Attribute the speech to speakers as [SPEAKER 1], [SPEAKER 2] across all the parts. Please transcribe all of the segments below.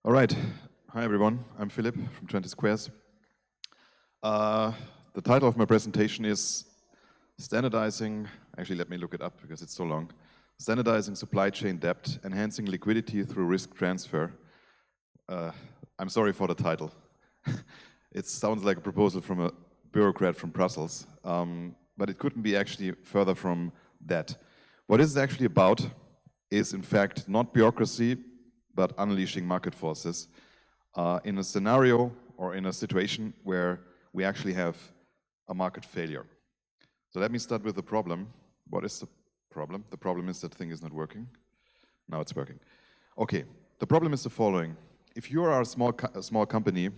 [SPEAKER 1] All right. Hi, everyone. I'm Philipp from 20 Squares. The title of my presentation is Standardizing. Actually, let me look it up because it's so long. Standardizing supply chain debt, enhancing liquidity through risk transfer. I'm sorry for the title. It sounds like a proposal from a bureaucrat from Brussels, but it couldn't be actually further from that. What it's actually about is, in fact, not bureaucracy, but unleashing market forces in a scenario or in a situation where we actually have a market failure. So let me start with the problem. What is the problem? The problem is that thing is not working. Now it's working. Okay, the problem is the following. If you are a small company,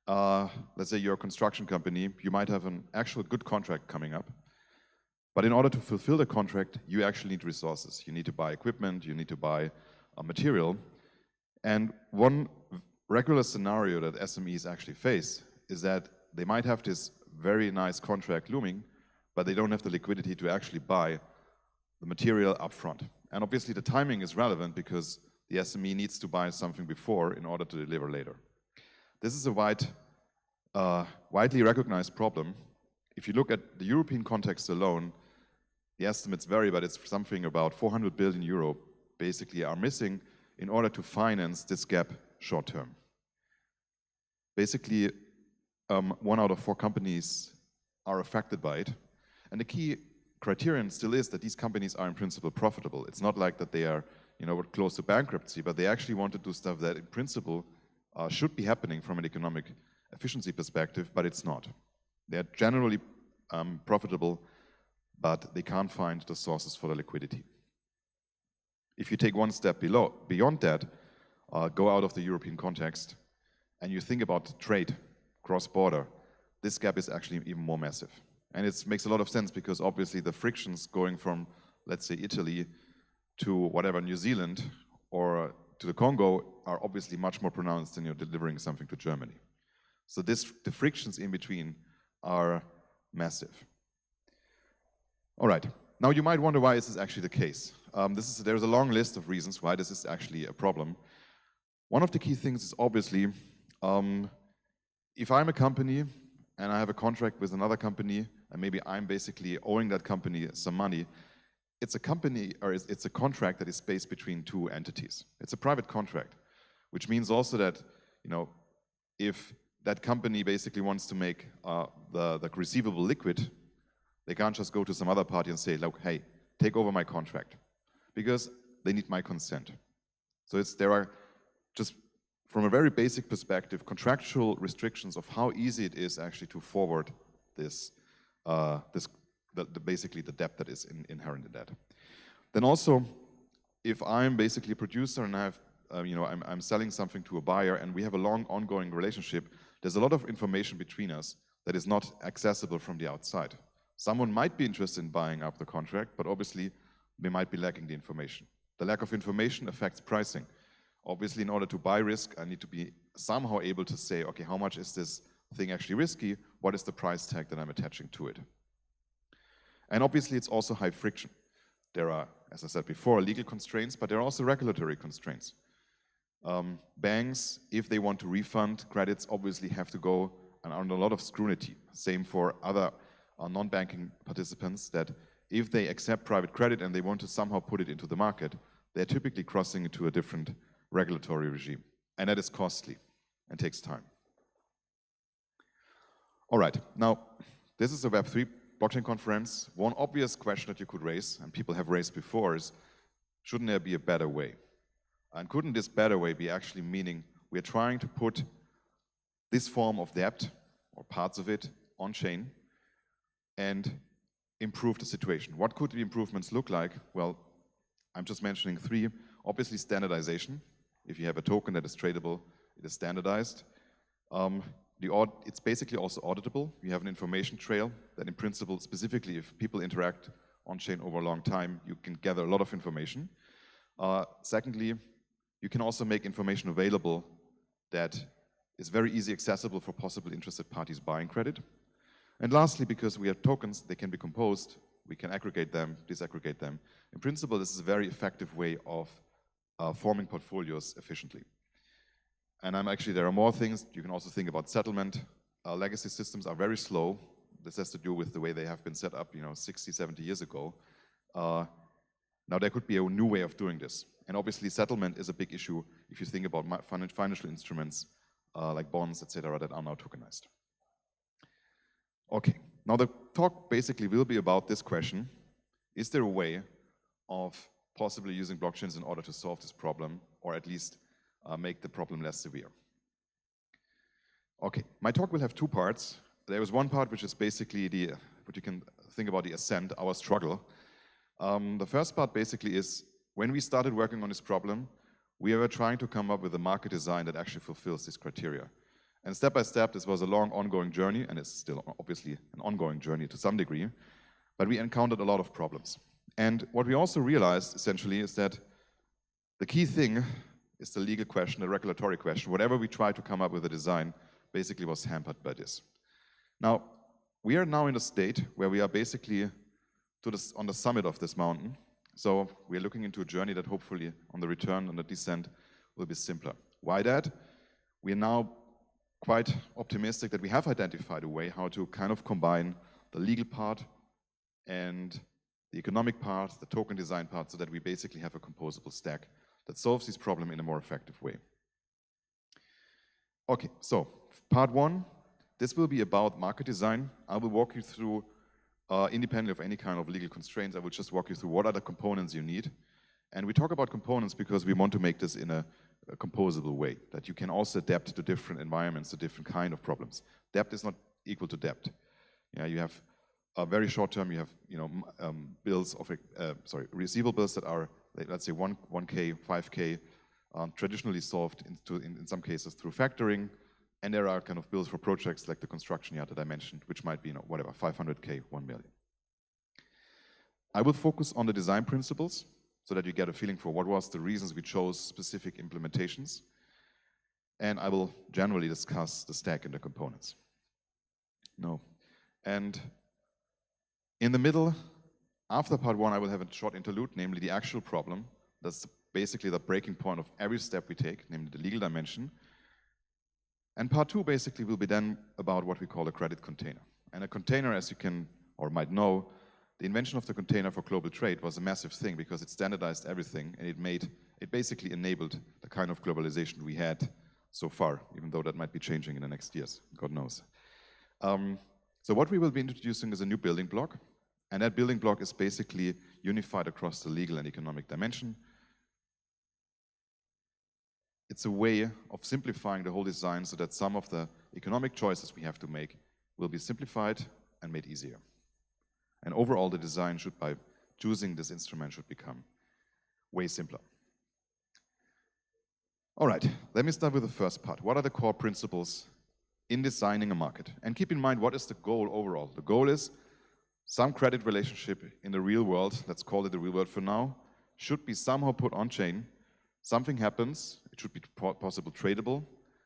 [SPEAKER 1] let's say you're a construction company, you might have an actual good contract coming up. But in order to fulfill the contract, you actually need resources. You need to buy equipment, you need to buy material. And one regular scenario that SMEs actually face is that they might have this very nice contract looming, but they don't have the liquidity to actually buy the material upfront. And obviously the timing is relevant because the SME needs to buy something before in order to deliver later. This is a widely recognized problem. If you look at the European context alone, the estimates vary, but it's something about 400 billion euro basically are missing in order to finance this gap short term. Basically, 1 out of 4 companies are affected by it. And the key criterion still is that these companies are in principle profitable. It's not like that they are close to bankruptcy, but they actually want to do stuff that in principle should be happening from an economic efficiency perspective, but it's not. They're generally profitable, but they can't find the sources for the liquidity. If you take one step beyond that, go out of the European context, and you think about trade, cross-border, this gap is actually even more massive. And it makes a lot of sense because obviously the frictions going from, let's say, Italy to whatever, New Zealand or to the Congo are obviously much more pronounced than you're delivering something to Germany. So the frictions in between are massive. All right. Now you might wonder why is this actually the case. There's a long list of reasons why this is actually a problem. One of the key things is obviously, if I'm a company and I have a contract with another company, and maybe I'm basically owing that company some money, it's a contract that is based between 2 entities. It's a private contract, which means also that, if that company basically wants to make the receivable liquid, they can't just go to some other party and say, look, hey, take over my contract, because they need my consent. So there are just, from a very basic perspective, contractual restrictions of how easy it is actually to forward basically the debt that is inherent in that. Then also, if I'm basically a producer and I have, I'm selling something to a buyer and we have a long ongoing relationship, there's a lot of information between us that is not accessible from the outside. Someone might be interested in buying up the contract, but obviously they might be lacking the information. The lack of information affects pricing. Obviously, in order to buy risk, I need to be somehow able to say, okay, how much is this thing actually risky? What is the price tag that I'm attaching to it? And obviously, it's also high friction. There are, as I said before, legal constraints, but there are also regulatory constraints. Banks, if they want to refund credits, obviously have to go under a lot of scrutiny. Same for other non-banking participants, that if they accept private credit and they want to somehow put it into the market, they're typically crossing into a different regulatory regime. And that is costly and takes time. All right, now, this is a Web3 blockchain conference. One obvious question that you could raise, and people have raised before, is shouldn't there be a better way? And couldn't this better way be actually meaning we're trying to put this form of debt, or parts of it, on-chain, and improve the situation? What could the improvements look like? Well, I'm just mentioning 3. Obviously, standardization. If you have a token that is tradable, it is standardized. It's basically also auditable. You have an information trail that in principle, specifically if people interact on-chain over a long time, you can gather a lot of information. Secondly, you can also make information available that is very easy accessible for possible interested parties buying credit. And lastly, because we have tokens, they can be composed, we can aggregate them, disaggregate them. In principle, this is a very effective way of forming portfolios efficiently. And there are more things. You can also think about settlement. Legacy systems are very slow. This has to do with the way they have been set up, 60, 70 years ago. Now there could be a new way of doing this. And obviously settlement is a big issue if you think about financial instruments like bonds, etc., that are now tokenized. Okay, now the talk basically will be about this question. Is there a way of possibly using blockchains in order to solve this problem, or at least make the problem less severe? Okay, my talk will have two parts. There is one part which is basically what you can think about the ascent, our struggle. The first part basically is, when we started working on this problem, we were trying to come up with a market design that actually fulfills this criteria. And step by step, this was a long ongoing journey, and it's still obviously an ongoing journey to some degree, but we encountered a lot of problems. And what we also realized essentially is that the key thing is the legal question, the regulatory question. Whatever we tried to come up with a design basically was hampered by this. Now, we are now in a state where we are basically on the summit of this mountain. So we are looking into a journey that hopefully on the return and the descent will be simpler. Why that? We are now quite optimistic that we have identified a way how to kind of combine the legal part and the economic part, the token design part, so that we basically have a composable stack that solves this problem in a more effective way. Okay, so part one, this will be about market design. I will walk you through, independently of any kind of legal constraints, I will just walk you through what are the components you need. And we talk about components because we want to make this in a composable way, that you can also adapt to different environments, to different kind of problems. Debt is not equal to debt. Yeah, you have a very short term, you have bills of, receivables that are, let's say 1K, 5K, traditionally solved in some cases through factoring, and there are kind of bills for projects like the construction yard that I mentioned, which might be, whatever, 500K, 1 million. I will focus on the design principles so that you get a feeling for what was the reasons we chose specific implementations, and I will generally discuss the stack and the components. And in the middle, after part one, I will have a short interlude, namely the actual problem. That's basically the breaking point of every step we take, namely the legal dimension. And part two basically will be then about what we call a credit container. And a container, as you can or might know, the invention of the container for global trade was a massive thing because it standardized everything, and it basically enabled the kind of globalization we had so far, even though that might be changing in the next years, God knows. So what we will be introducing is a new building block, and that building block is basically unified across the legal and economic dimension. It's a way of simplifying the whole design so that some of the economic choices we have to make will be simplified and made easier. And overall, the design should, by choosing this instrument, should become way simpler. All right, let me start with the first part. What are the core principles in designing a market? And keep in mind, what is the goal overall? The goal is some credit relationship in the real world, let's call it the real world for now, should be somehow put on chain. Something happens, it should be possible tradable,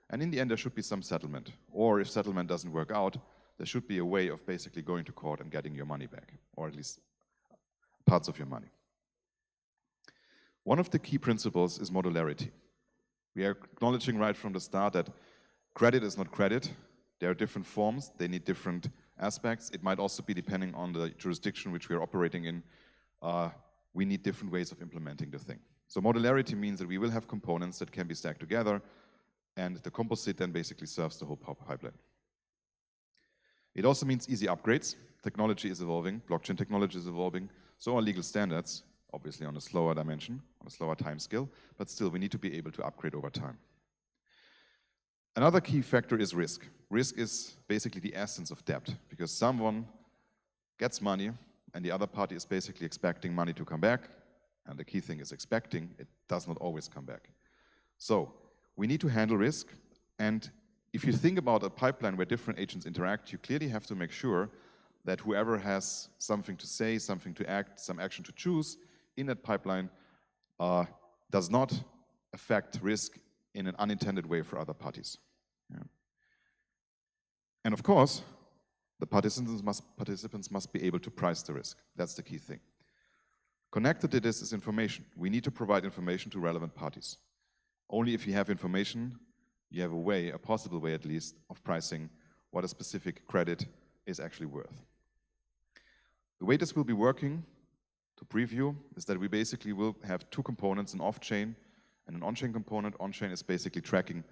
[SPEAKER 1] and in the end there should be some settlement. Or if settlement doesn't work out, there should be a way of basically going to court and getting your money back, or at least parts of your money. One of the key principles is modularity. We are acknowledging right from the start that credit is not credit. There are different forms, they need different aspects. It might also be depending on the jurisdiction which we are operating in. We need different ways of implementing the thing. So modularity means that we will have components that can be stacked together, and the composite then basically serves the whole pipeline. It also means easy upgrades. Technology is evolving, blockchain technology is evolving, so are legal standards, obviously on a slower dimension, on a slower time scale, but still we need to be able to upgrade over time. Another key factor is risk. Risk is basically the essence of debt, because someone gets money and the other party is basically expecting money to come back, and the key thing is expecting, it does not always come back. So we need to handle risk, and if you think about a pipeline where different agents interact, you clearly have to make sure that whoever has something to say, something to act, some action to choose in that pipeline does not affect risk in an unintended way for other parties. Yeah. And of course, the participants must be able to price the risk. That's the key thing. Connected to this is information. We need to provide information to relevant parties. Only if you have information, you have a way, a possible way at least, of pricing what a specific credit is actually worth. The way this will be working, to preview, is that we basically will have two components, an off-chain and an on-chain component. On-chain is basically tracking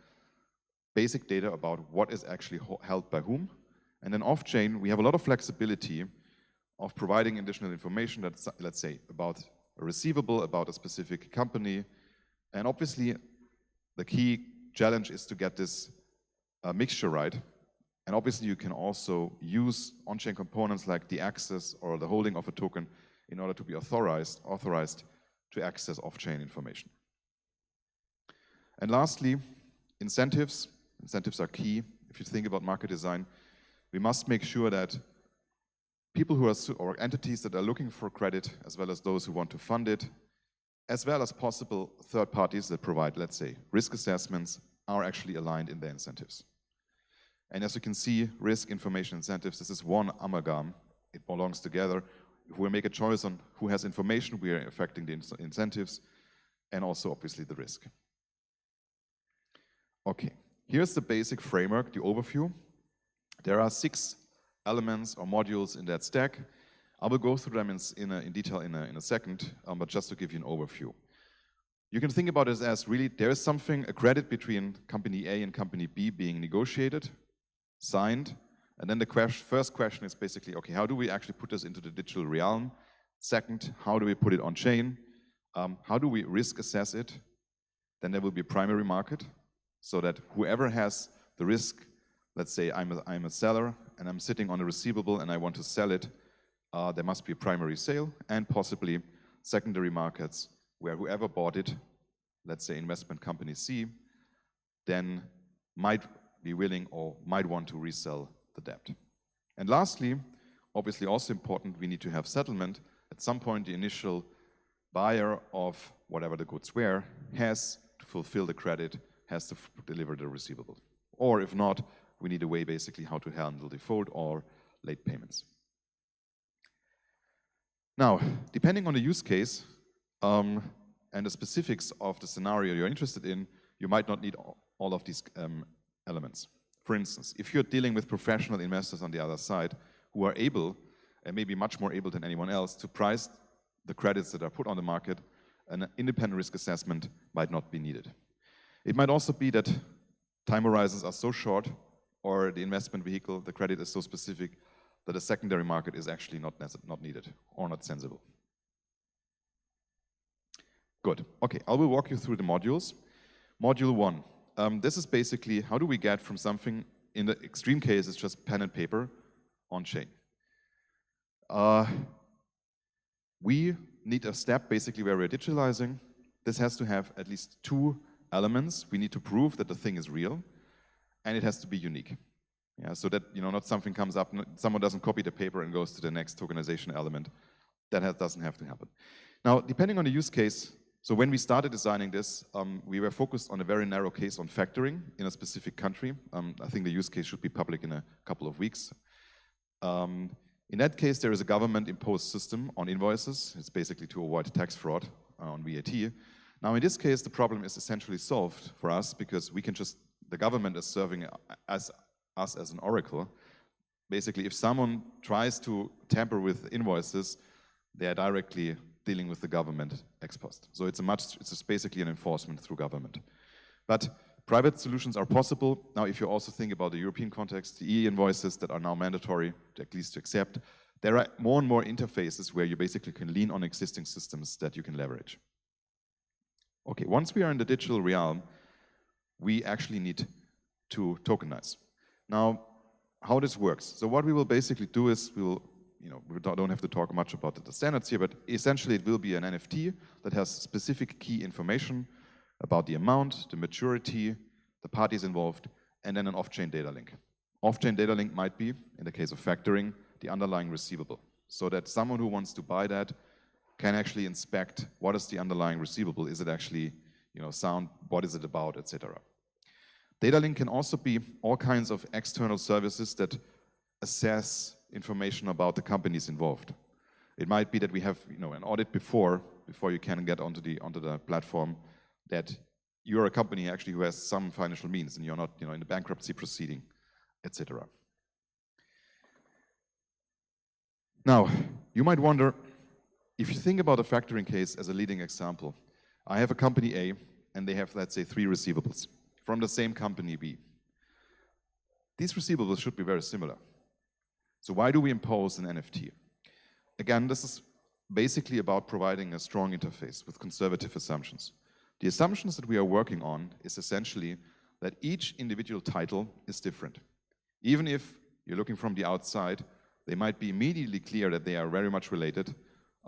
[SPEAKER 1] basic data about what is actually held by whom. And then off-chain, we have a lot of flexibility of providing additional information that's, let's say, about a receivable, about a specific company. And obviously, the key challenge is to get this mixture right. And obviously, you can also use on-chain components like the access or the holding of a token in order to be authorized to access off-chain information. And lastly, incentives. Incentives are key. If you think about market design, we must make sure that people who are, or entities that are looking for credit, as well as those who want to fund it, as well as possible third parties that provide, let's say, risk assessments, are actually aligned in their incentives. And as you can see, risk, information, incentives, this is one amalgam. It belongs together. If we make a choice on who has information, we are affecting the incentives and also obviously the risk. Okay, here's the basic framework, the overview. There are 6 elements or modules in that stack. I will go through them in detail in a second, but just to give you an overview. You can think about it as really there is something, a credit between company A and company B being negotiated, signed, and then the first question is basically, okay, how do we actually put this into the digital realm? Second, how do we put it on chain? How do we risk assess it? Then there will be a primary market, so that whoever has the risk, let's say I'm a seller and I'm sitting on a receivable and I want to sell it, there must be a primary sale and possibly secondary markets where whoever bought it, let's say investment company C, then might be willing or might want to resell the debt. And lastly, obviously also important, we need to have settlement. At some point, the initial buyer of whatever the goods were has to fulfill the credit, has to deliver the receivable. Or if not, we need a way basically how to handle default or late payments. Now, depending on the use case and the specifics of the scenario you're interested in, you might not need all of these elements. For instance, if you're dealing with professional investors on the other side who are able, and maybe much more able than anyone else, to price the credits that are put on the market, an independent risk assessment might not be needed. It might also be that time horizons are so short, or the investment vehicle, the credit is so specific, that a secondary market is actually not needed or not sensible. Good. Okay, I will walk you through the modules. Module 1. This is basically how do we get from something, in the extreme case, it's just pen and paper on chain. We need a step basically where we're digitalizing. This has to have at least 2 elements. We need to prove that the thing is real, and it has to be unique. Yeah, so that not something comes up, someone doesn't copy the paper and goes to the next tokenization element. That doesn't have to happen. Now, depending on the use case, so when we started designing this, we were focused on a very narrow case on factoring in a specific country. I think the use case should be public in a couple of weeks. In that case, there is a government-imposed system on invoices. It's basically to avoid tax fraud on VAT. Now, in this case, the problem is essentially solved for us because we can just, the government is serving us as an oracle. Basically, if someone tries to tamper with invoices, they are directly dealing with the government ex post. So it's just basically an enforcement through government. But private solutions are possible. Now, if you also think about the European context, the e-invoices that are now mandatory, at least to accept, there are more and more interfaces where you basically can lean on existing systems that you can leverage. Okay, once we are in the digital realm, we actually need to tokenize. Now, how this works. So what we will basically do is we don't have to talk much about the standards here, but essentially it will be an NFT that has specific key information about the amount, the maturity, the parties involved, and then an off-chain data link. Off-chain data link might be, in the case of factoring, the underlying receivable, so that someone who wants to buy that can actually inspect what is the underlying receivable. Is it actually sound? What is it about, etc. Data link can also be all kinds of external services that assess information about the companies involved. It might be that we have an audit before you can get onto the platform, that you're a company actually who has some financial means and you're not, in a bankruptcy proceeding, etc. Now, you might wonder, if you think about a factoring case as a leading example, I have a company A and they have, let's say, 3 receivables from the same company B. These receivables should be very similar. So why do we impose an NFT? Again, this is basically about providing a strong interface with conservative assumptions. The assumptions that we are working on is essentially that each individual title is different. Even if you're looking from the outside, they might be immediately clear that they are very much related.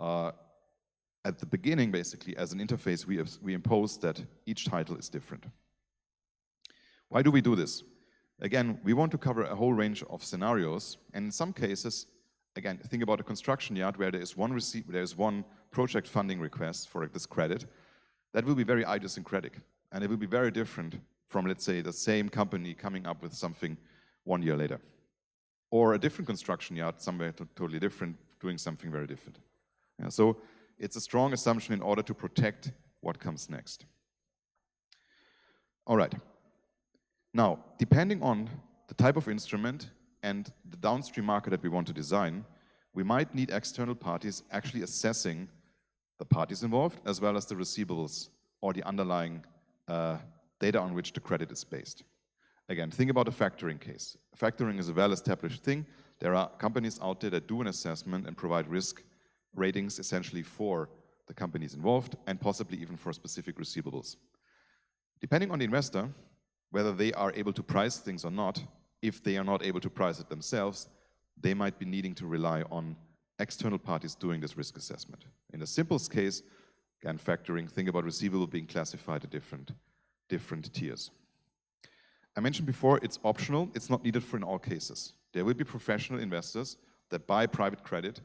[SPEAKER 1] At the beginning, basically, as an interface, we impose that each title is different. Why do we do this? Again, we want to cover a whole range of scenarios, and in some cases, again, think about a construction yard where there is one project funding request for this credit. That will be very idiosyncratic, and it will be very different from, let's say, the same company coming up with something 1 year later. Or a different construction yard somewhere totally different, doing something very different. Yeah, so it's a strong assumption in order to protect what comes next. All right. Now, depending on the type of instrument and the downstream market that we want to design, we might need external parties actually assessing the parties involved, as well as the receivables or the underlying data on which the credit is based. Again, think about a factoring case. Factoring is a well-established thing. There are companies out there that do an assessment and provide risk ratings essentially for the companies involved and possibly even for specific receivables. Depending on the investor, whether they are able to price things or not, if they are not able to price it themselves, they might be needing to rely on external parties doing this risk assessment. In the simplest case, again, factoring, think about receivable being classified at different tiers. I mentioned before, it's optional, it's not needed for in all cases. There will be professional investors that buy private credit,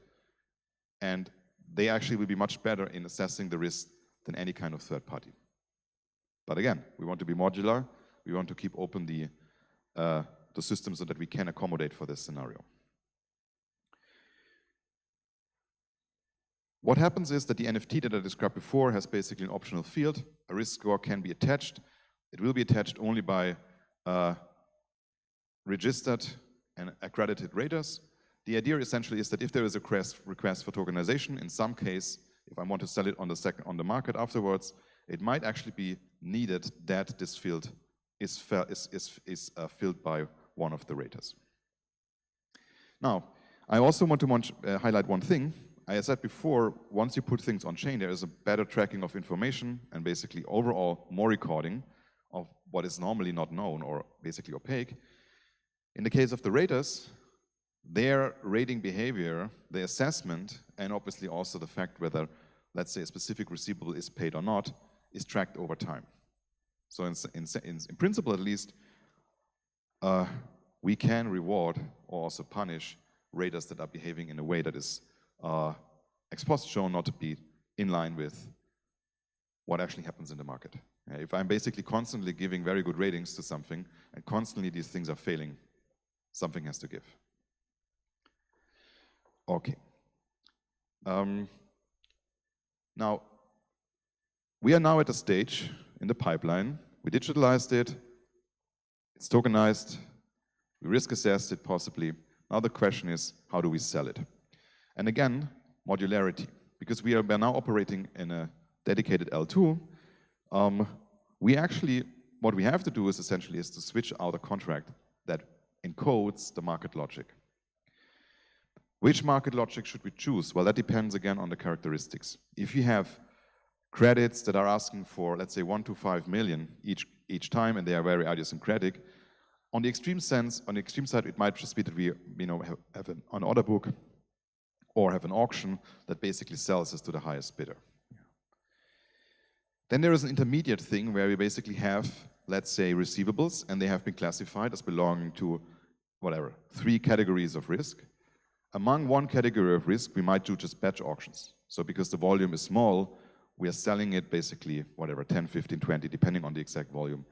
[SPEAKER 1] and they actually will be much better in assessing the risk than any kind of third party. But again, we want to be modular, we want to keep open the system so that we can accommodate for this scenario. What happens is that the NFT that I described before has basically an optional field. A risk score can be attached. It will be attached only by registered and accredited raters. The idea essentially is that if there is a request for tokenization, in some case, if I want to sell it on the market afterwards, it might actually be needed that this field is filled by one of the raters. Now, I also want to highlight one thing. I said before, once you put things on chain, there is a better tracking of information and basically overall more recording of what is normally not known or basically opaque. In the case of the raters, their rating behavior, the assessment, and obviously also the fact whether, let's say, a specific receivable is paid or not, is tracked over time. So in principle, at least, we can reward or also punish raters that are behaving in a way that is ex post shown not to be in line with what actually happens in the market. If I'm basically constantly giving very good ratings to something and constantly these things are failing, something has to give. Okay. Now, we are now at a stage in the pipeline. We digitalized it, it's tokenized, we risk assessed it possibly. Now the question is, how do we sell it? And again, modularity. Because we are now operating in a dedicated L2, what we have to do is essentially to switch out a contract that encodes the market logic. Which market logic should we choose? Well, that depends again on the characteristics. If you have credits that are asking for, let's say, 1 to 5 million each time, and they are very idiosyncratic, on the extreme side, it might just be that we have an order book or have an auction that basically sells us to the highest bidder. Then there is an intermediate thing where we basically have, let's say, receivables, and they have been classified as belonging to, whatever, 3 categories of risk. Among one category of risk, we might do just batch auctions. So because the volume is small, we are selling it basically, whatever, 10, 15, 20, depending on the exact volume,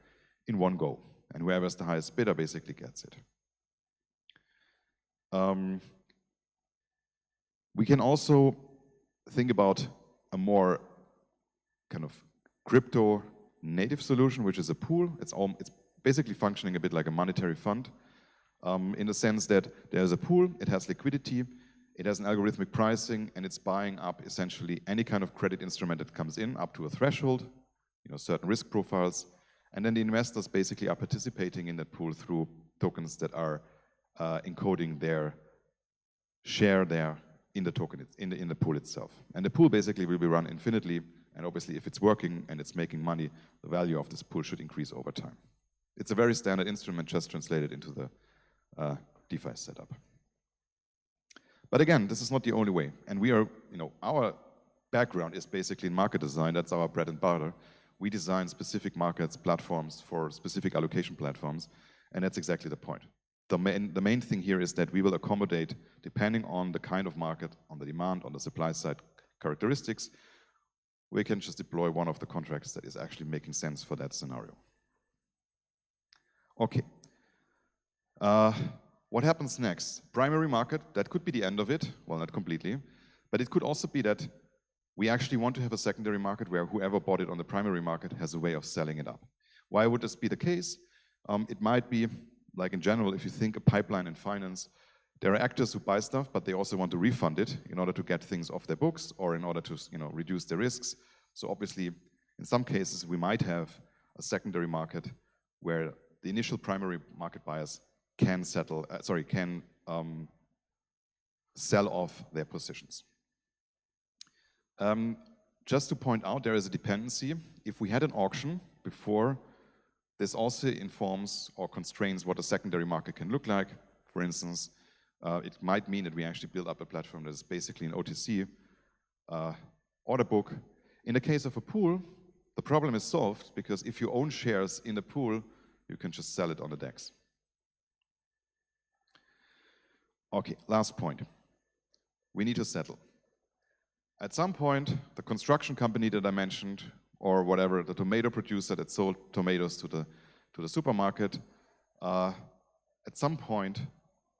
[SPEAKER 1] in one go. And whoever is the highest bidder basically gets it. We can also think about a more kind of crypto native solution, which is a pool. It's basically functioning a bit like a monetary fund, in the sense that there's a pool, it has liquidity, it has an algorithmic pricing, and it's buying up essentially any kind of credit instrument that comes in up to a threshold, certain risk profiles, and then the investors basically are participating in that pool through tokens that are encoding their share there in the token, in the pool itself. And the pool basically will be run infinitely, and obviously if it's working and it's making money, the value of this pool should increase over time. It's a very standard instrument, just translated into the DeFi setup. But again, this is not the only way. And we are, our background is basically in market design. That's our bread and butter. We design specific markets, platforms for specific allocation platforms, and that's exactly the point. The main thing here is that we will accommodate, depending on the kind of market, on the demand, on the supply side characteristics, we can just deploy one of the contracts that is actually making sense for that scenario. Okay. What happens next? Primary market, that could be the end of it. Well, not completely. But it could also be that we actually want to have a secondary market where whoever bought it on the primary market has a way of selling it up. Why would this be the case? It might be, like in general, if you think a pipeline in finance, there are actors who buy stuff, but they also want to refund it in order to get things off their books or in order to reduce their risks. So obviously, in some cases, we might have a secondary market where the initial primary market buyers can sell off their positions. Just to point out, there is a dependency. If we had an auction before, this also informs or constrains what a secondary market can look like. For instance, it might mean that we actually build up a platform that is basically an OTC order book. In the case of a pool, the problem is solved because if you own shares in the pool, you can just sell it on the DEX. Okay, last point. We need to settle. At some point, the construction company that I mentioned, or whatever, the tomato producer that sold tomatoes to the supermarket, at some point,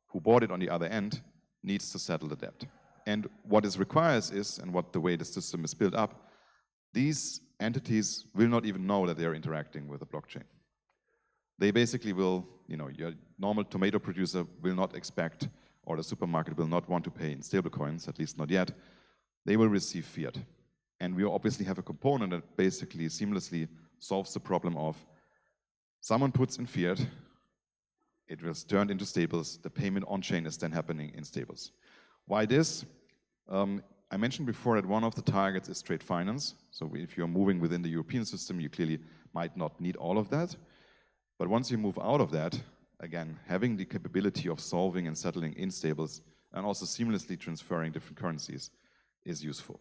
[SPEAKER 1] who bought it on the other end, needs to settle the debt. And what this requires is, and what the way the system is built up, these entities will not even know that they are interacting with the blockchain. They basically will, your normal tomato producer will not expect, or the supermarket will not want to pay in stablecoins, at least not yet. They will receive fiat. And we obviously have a component that basically seamlessly solves the problem of someone puts in fiat, it was turned into stables, the payment on-chain is then happening in stables. Why this? I mentioned before that one of the targets is trade finance. So if you're moving within the European system, you clearly might not need all of that. But once you move out of that, again, having the capability of solving and settling in stables and also seamlessly transferring different currencies is useful.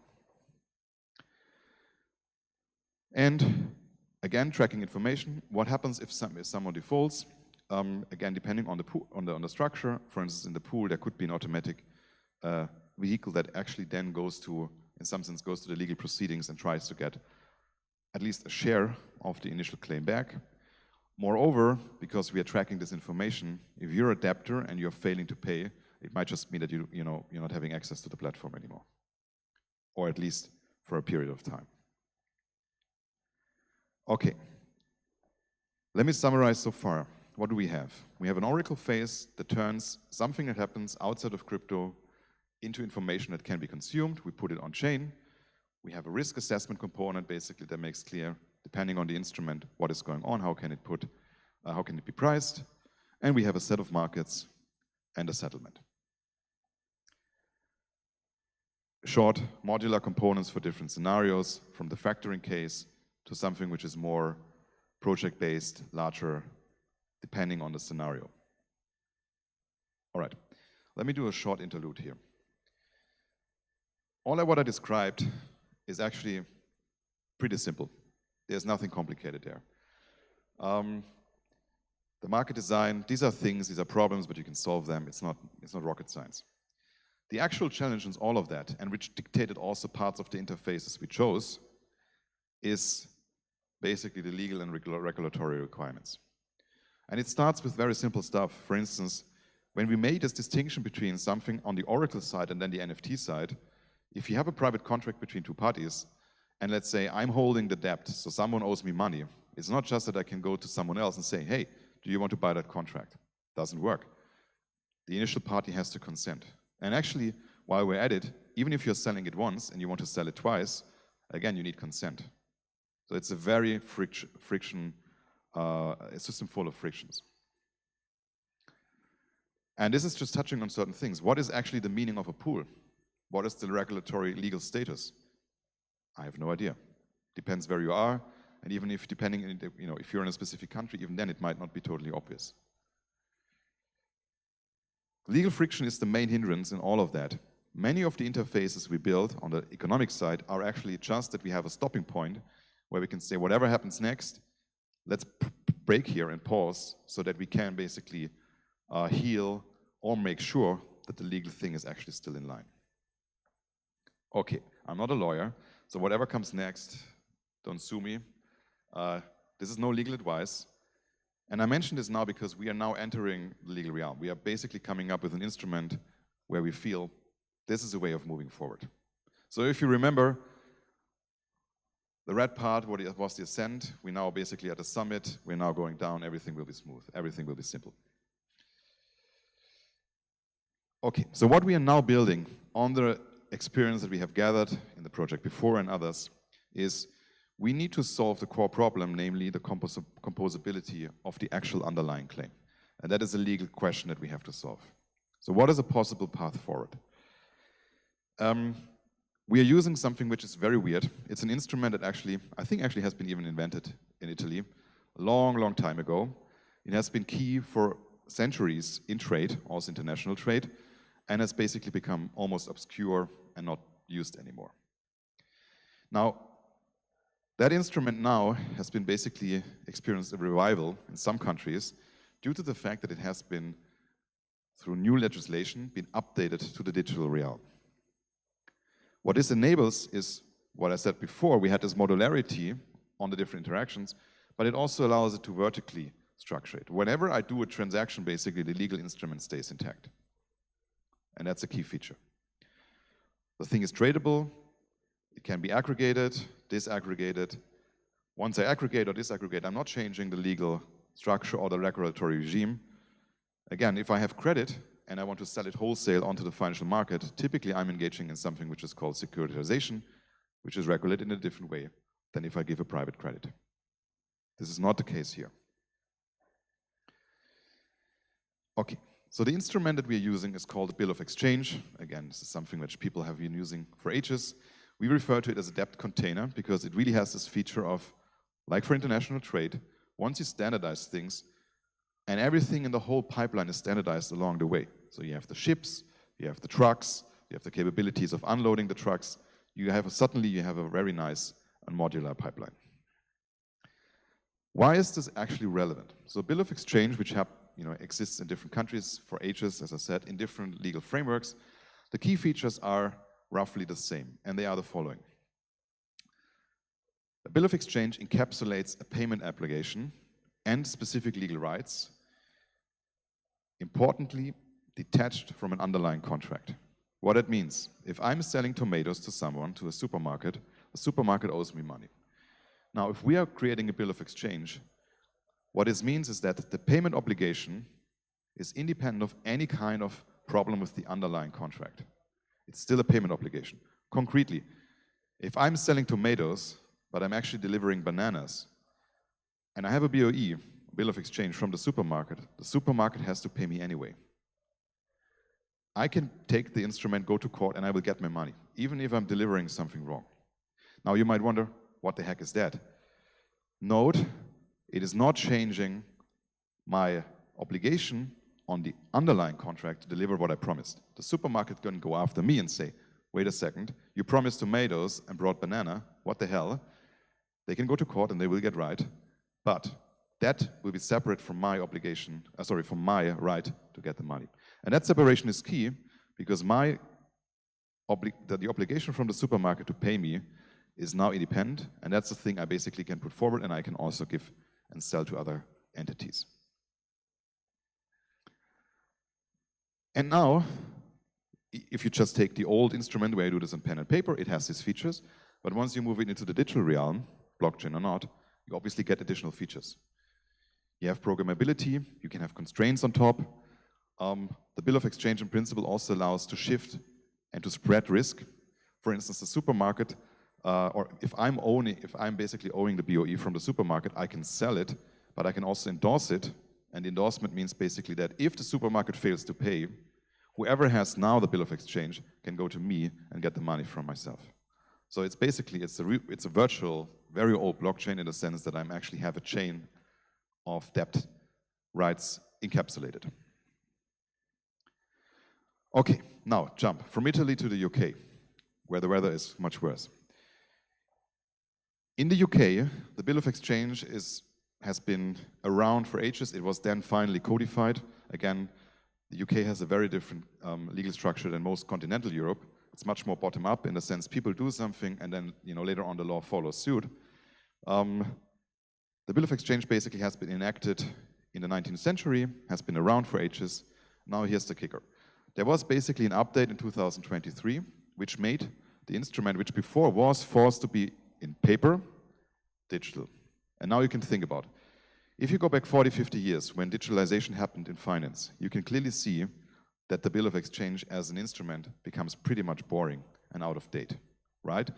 [SPEAKER 1] And again, tracking information. What happens if someone defaults? Again, depending on the structure, for instance, in the pool, there could be an automatic vehicle that actually then goes to, in some sense, goes to the legal proceedings and tries to get at least a share of the initial claim back. Moreover, because we are tracking this information, if you're a debtor and you're failing to pay, it might just mean that you're not having access to the platform anymore, or at least for a period of time. Okay, let me summarize so far. What do we have? We have an oracle phase that turns something that happens outside of crypto into information that can be consumed. We put it on chain. We have a risk assessment component, basically, that makes clear, depending on the instrument, what is going on, how can it be priced, and we have a set of markets and a settlement. Short modular components for different scenarios, from the factoring case to something which is more project-based, larger, depending on the scenario. All right, let me do a short interlude here. What I described is actually pretty simple. There's nothing complicated there. The market design, these are things, these are problems, but you can solve them. It's not rocket science. The actual challenge in all of that, and which dictated also parts of the interfaces we chose, is basically the legal and regulatory requirements. And it starts with very simple stuff. For instance, when we made this distinction between something on the Oracle side and then the NFT side, if you have a private contract between two parties, and let's say I'm holding the debt, so someone owes me money. It's not just that I can go to someone else and say, hey, do you want to buy that contract? Doesn't work. The initial party has to consent. And actually, while we're at it, even if you're selling it once and you want to sell it twice, again, you need consent. So it's a very a system full of frictions. And this is just touching on certain things. What is actually the meaning of a pool? What is the regulatory legal status? I have no idea. Depends where you are, and even if depending, if you're in a specific country, even then it might not be totally obvious. Legal friction is the main hindrance in all of that. Many of the interfaces we build on the economic side are actually just that we have a stopping point where we can say whatever happens next, let's break here and pause so that we can basically heal or make sure that the legal thing is actually still in line. Okay, I'm not a lawyer, so whatever comes next, don't sue me. This is no legal advice. And I mention this now because we are now entering the legal realm. We are basically coming up with an instrument where we feel this is a way of moving forward. So if you remember, the red part was the ascent. We're now basically at the summit. We're now going down. Everything will be smooth. Everything will be simple. Okay, so what we are now building on the experience that we have gathered in the project before and others is we need to solve the core problem, namely the composability of the actual underlying claim. And that is a legal question that we have to solve. So what is a possible path forward? We are using something which is very weird. It's an instrument that I think has been even invented in Italy a long, long time ago. It has been key for centuries in trade, also international trade, and has basically become almost obscure and not used anymore. Now, that instrument now has been basically experienced a revival in some countries due to the fact that it has been, through new legislation, been updated to the digital realm. What this enables is what I said before. We had this modularity on the different interactions, but it also allows it to vertically structure it. Whenever I do a transaction, basically the legal instrument stays intact. And that's a key feature. The thing is tradable. It can be aggregated, disaggregated. Once I aggregate or disaggregate, I'm not changing the legal structure or the regulatory regime. Again, if I have credit and I want to sell it wholesale onto the financial market, typically I'm engaging in something which is called securitization, which is regulated in a different way than if I give a private credit. This is not the case here. Okay, so the instrument that we are using is called a bill of exchange. Again, this is something which people have been using for ages. We refer to it as a debt container because it really has this feature of, like for international trade, once you standardize things, and everything in the whole pipeline is standardized along the way. So you have the ships, you have the trucks, you have the capabilities of unloading the trucks. Suddenly you have a very nice and modular pipeline. Why is this actually relevant? So bill of exchange, which exists in different countries for ages, as I said, in different legal frameworks, the key features are roughly the same, and they are the following. A bill of exchange encapsulates a payment obligation and specific legal rights, importantly, detached from an underlying contract. What it means, if I'm selling tomatoes to someone, to a supermarket, the supermarket owes me money. Now, if we are creating a bill of exchange, what this means is that the payment obligation is independent of any kind of problem with the underlying contract. It's still a payment obligation. Concretely, if I'm selling tomatoes, but I'm actually delivering bananas, and I have a BOE, bill of exchange, from the supermarket has to pay me anyway. I can take the instrument, go to court, and I will get my money, even if I'm delivering something wrong. Now you might wonder, what the heck is that? Note, it is not changing my obligation on the underlying contract to deliver what I promised. The supermarket can go after me and say, wait a second, you promised tomatoes and brought banana, what the hell? They can go to court and they will get right, but that will be separate from my obligation, from my right to get the money. And that separation is key because the obligation from the supermarket to pay me is now independent, and that's the thing I basically can put forward and I can also give and sell to other entities. And now, if you just take the old instrument where you do this on pen and paper, it has these features. But once you move it into the digital realm, blockchain or not, you obviously get additional features. You have programmability, you can have constraints on top. The bill of exchange in principle also allows to shift and to spread risk. For instance, the supermarket, or if I'm basically owning the BOE from the supermarket, I can sell it, but I can also endorse it. And endorsement means basically that if the supermarket fails to pay, whoever has now the bill of exchange can go to me and get the money from myself. So it's basically, it's a virtual, very old blockchain in the sense that I actually have a chain of debt rights encapsulated. Okay, now jump from Italy to the UK, where the weather is much worse. In the UK, the bill of exchange has been around for ages. It was then finally codified. Again, the UK has a very different legal structure than most continental Europe. It's much more bottom-up in the sense people do something and then later on the law follows suit. The bill of exchange basically has been enacted in the 19th century, has been around for ages. Now here's the kicker. There was basically an update in 2023 which made the instrument, which before was forced to be in paper, digital. And now you can think about it. If you go back 40, 50 years when digitalization happened in finance, you can clearly see that the bill of exchange as an instrument becomes pretty much boring and out of date, right?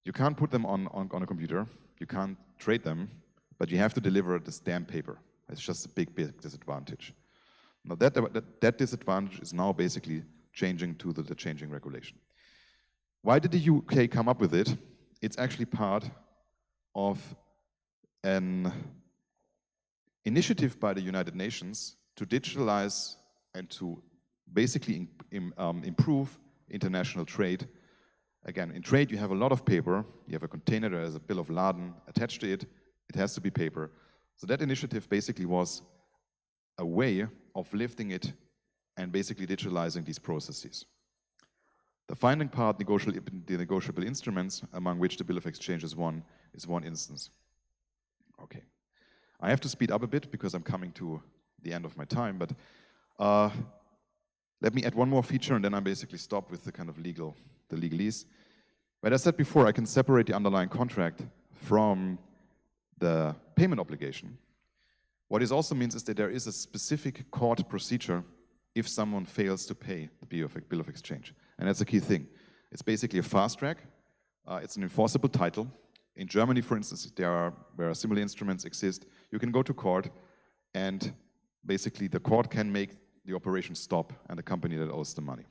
[SPEAKER 1] You can't put them on a computer, you can't trade them, but you have to deliver this damn paper. It's just a big, big disadvantage. Now that disadvantage is now basically changing to the changing regulation. Why did the UK come up with it? It's actually part of an initiative by the United Nations to digitalize and to basically improve international trade. Again, in trade you have a lot of paper, you have a container, there is a bill of lading attached to it, it has to be paper. So that initiative basically was a way of lifting it and basically digitalizing these processes. The final part, the negotiable instruments, among which the bill of exchange is one instance. Okay. I have to speed up a bit because I'm coming to the end of my time, but let me add one more feature and then I'm basically stop with the kind of the legalese. But as I said before, I can separate the underlying contract from the payment obligation. What this also means is that there is a specific court procedure if someone fails to pay the bill of exchange. And that's a key thing. It's basically a fast track. It's an enforceable title. In Germany, for instance, where similar instruments exist, you can go to court and basically the court can make the operation stop and the company that owes the money.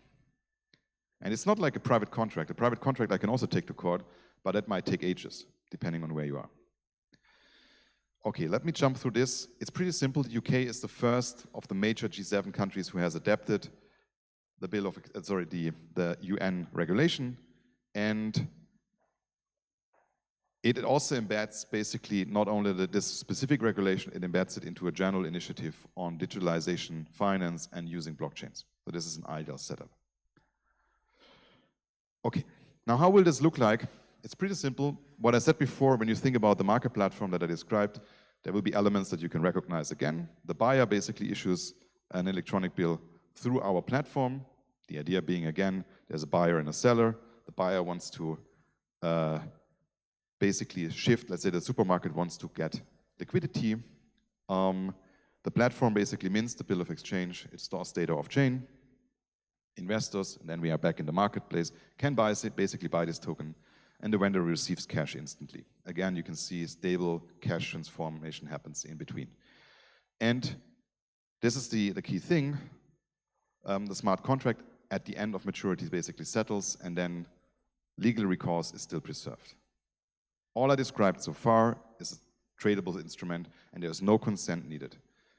[SPEAKER 1] And it's not like a private contract. A private contract I can also take to court, but that might take ages, depending on where you are. Okay, let me jump through this. It's pretty simple. The UK is the first of the major G7 countries who has adapted the UN regulation, and it also embeds basically not only this specific regulation, it embeds it into a general initiative on digitalization, finance, and using blockchains. So this is an ideal setup. Okay, now how will this look like? It's pretty simple. What I said before, when you think about the market platform that I described, there will be elements that you can recognize again. The buyer basically issues an electronic bill through our platform. The idea being, again, there's a buyer and a seller. The buyer wants to basically shift, let's say the supermarket wants to get liquidity. The platform basically mints the bill of exchange. It stores data off-chain. Investors, and then we are back in the marketplace, can basically buy this token, and the vendor receives cash instantly. Again, you can see stable cash transformation happens in between. And this is the key thing. The smart contract at the end of maturity basically settles, and then legal recourse is still preserved. All I described so far is a tradable instrument, and there's no consent needed.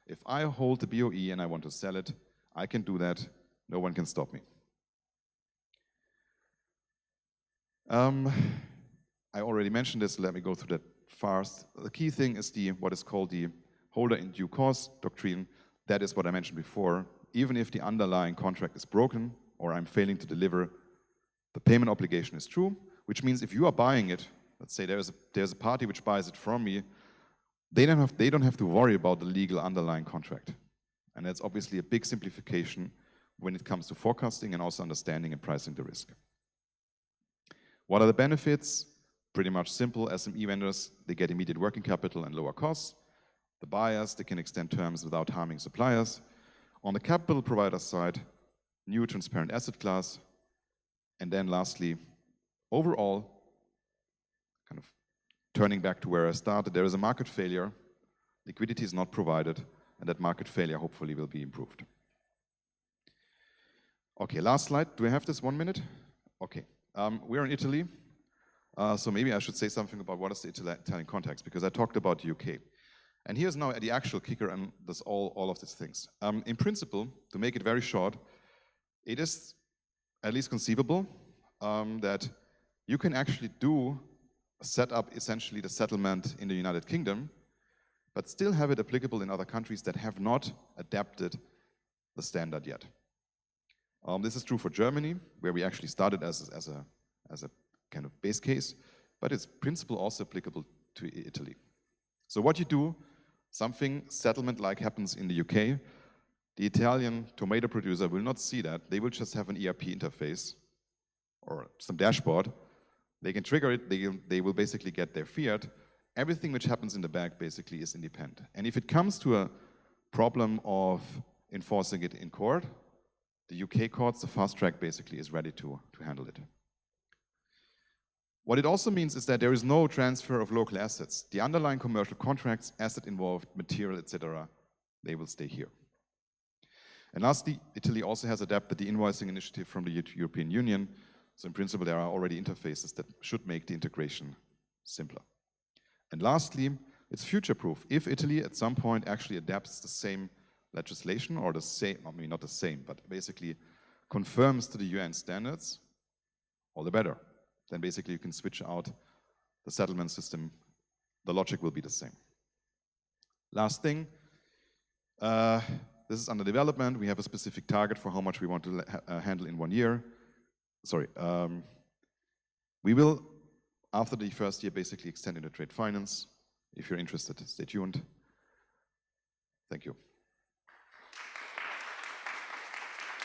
[SPEAKER 1] If I hold the BOE and I want to sell it, I can do that. No one can stop me. I already mentioned this, let me go through that fast. The key thing is what is called the holder in due course doctrine. That is what I mentioned before. Even if the underlying contract is broken or I'm failing to deliver, the payment obligation is true, which means if you are buying it, let's say there's a party which buys it from me, they don't have to worry about the legal underlying contract. And that's obviously a big simplification when it comes to forecasting and also understanding and pricing the risk. What are the benefits? pretty much simple. SME vendors, they get immediate working capital and lower costs. The buyers, they can extend terms without harming suppliers. On the capital provider side, new transparent asset class. And then lastly, overall, kind of turning back to where I started, there is a market failure, liquidity is not provided, and that market failure hopefully will be improved. Okay, last slide. Do I have this 1 minute? Okay, we're in Italy, so maybe I should say something about what is the Italian context, because I talked about the UK. And here's now the actual kicker and this all of these things. In principle, to make it very short, it is at least conceivable that you can actually set up essentially the settlement in the United Kingdom, but still have it applicable in other countries that have not adapted the standard yet. This is true for Germany, where we actually started as a kind of base case, but it's principle also applicable to Italy. So what you do, something settlement-like happens in the UK, the Italian tomato producer will not see that. They will just have an ERP interface or some dashboard. They can trigger it, they will basically get their fiat. Everything which happens in the back basically is independent. And if it comes to a problem of enforcing it in court, the UK courts, the fast track basically is ready to handle it. What it also means is that there is no transfer of local assets. The underlying commercial contracts, asset involved, material, etc., they will stay here. And lastly, Italy also has adapted the invoicing initiative from the European Union. So in principle, there are already interfaces that should make the integration simpler. And lastly, it's future-proof. If Italy at some point actually adapts the same legislation, or the same, I mean not the same, but basically confirms to the UN standards, all the better. Then basically you can switch out the settlement system. The logic will be the same. Last thing, this is under development. We have a specific target for how much we want to handle in 1 year. Sorry, we will, after the first year, basically extend into trade finance. If you're interested, stay tuned. Thank you.